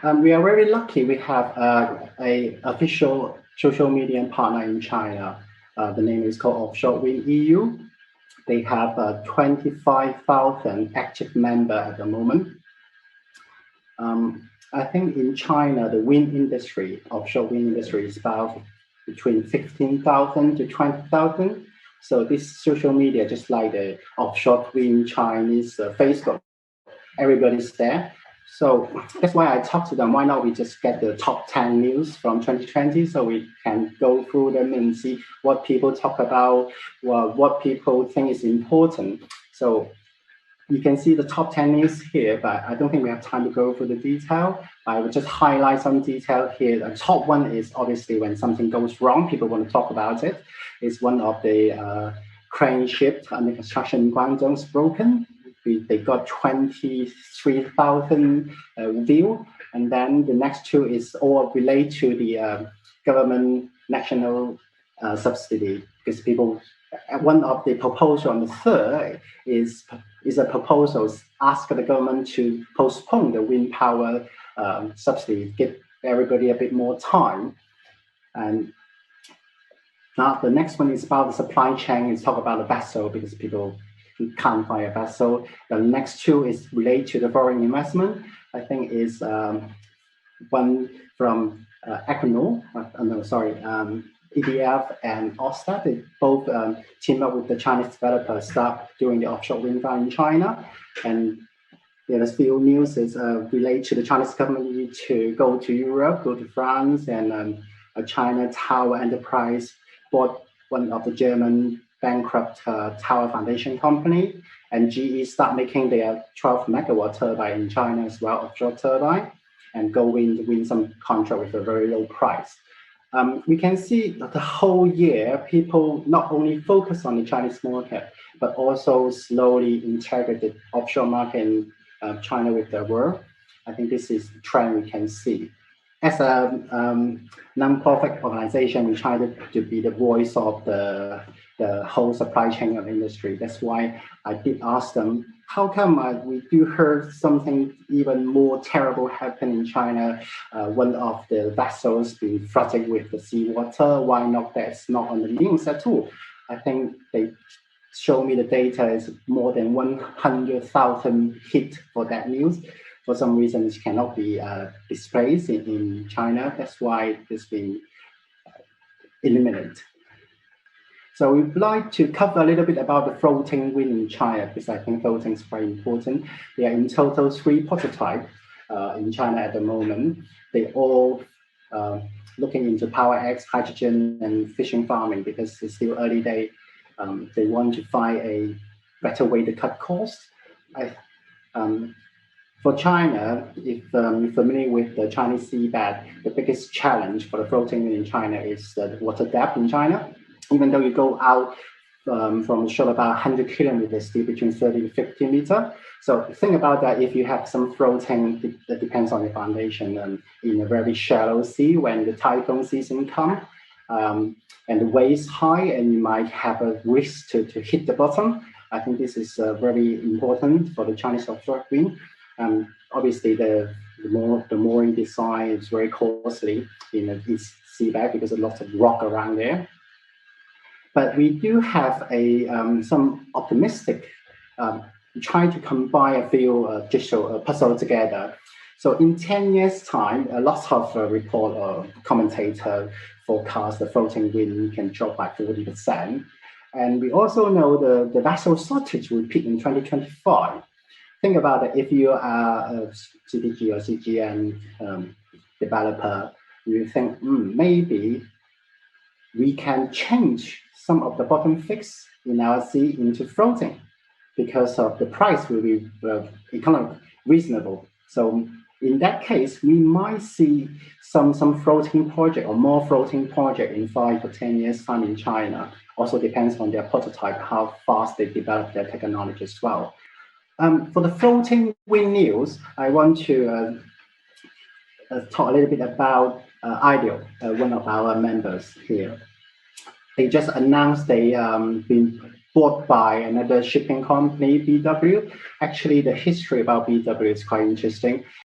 We are very lucky. We have a official social media partner in China. The name is called Offshore Wind EU. They have 25,000 active members at the moment. I think in China, the wind industry, offshore wind industry, is about between 15,000 to 20,000. So this social media, just like the offshore wind Chinese Facebook, everybody's there. So that's why I talked to them. Why not we just get the top 10 news from 2020 so we can go through them and see what people talk about, what people think is important. So you can see the top 10 news here, but I don't think we have time to go through the detail. I will just highlight some detail here. The top one is obviously when something goes wrong, people want to talk about it. It's one of the crane ship under construction in Guangdong's broken. They got 23,000 view. And then the next two is all related to the government national subsidy, because people, one of the proposal on the third is a proposal ask the government to postpone the wind power subsidy, give everybody a bit more time. And now the next one is about the supply chain. It's talk about the vessel because people can't buy a vessel. The next two is related to the foreign investment. I think is one from Equinor, EDF and Ørsted. They both team up with the Chinese developer, start doing the offshore wind farm in China. And there's few news is related to the Chinese government need to go to Europe, go to France, and a China Tower Enterprise bought one of the German bankrupt tower foundation company, and GE start making their 12 megawatt turbine in China as well, offshore turbine, and go win some contract with a very low price. We can see that the whole year, people not only focus on the Chinese market, but also slowly integrate the offshore market in China with the world. I think this is the trend we can see. As a non-profit organization, we try to be the voice of the whole supply chain of industry. That's why I did ask them, how come we do heard something even more terrible happen in China? One of the vessels being flooded with the seawater. Why not that's not on the news at all? I think they show me the data is more than 100,000 hit for that news. For some reason, it cannot be displayed in China. That's why it's been eliminated. So we'd like to cover a little bit about the floating wind in China, because I think floating is very important. There are in total 3 prototypes in China at the moment. They all looking into power X, hydrogen, and fishing farming, because it's still early day. They want to find a better way to cut costs. For China, if you're familiar with the Chinese seabed, the biggest challenge for the floating wind in China is the water depth in China. Even though you go out from shore about 100 kilometers, still between 30 to 50 meters. So think about that. If you have some floating, that depends on the foundation in a very shallow sea when the typhoon season comes, and the waves high, and you might have a risk to hit the bottom. I think this is very important for the Chinese offshore wind. Obviously, the mooring design is very costly in the seabed because there's lots of rock around there. But we do have some optimistic, trying to combine a few digital puzzle together. So in 10 years' time, lots of report or commentator forecast the floating wind can drop by 40%. And we also know the vessel shortage will peak in 2025. Think about it, if you are a CDG or CGN developer, you think, maybe we can change some of the bottom fix in our sea into floating because of the price will be economic, reasonable. So in that case, we might see some floating project or more floating project in 5 or 10 years time in China. Also depends on their prototype, how fast they develop their technology as well. For the floating wind news, I want to talk a little bit about Ideal, one of our members here. They just announced they been bought by another shipping company, BW. Actually, the history about BW is quite interesting.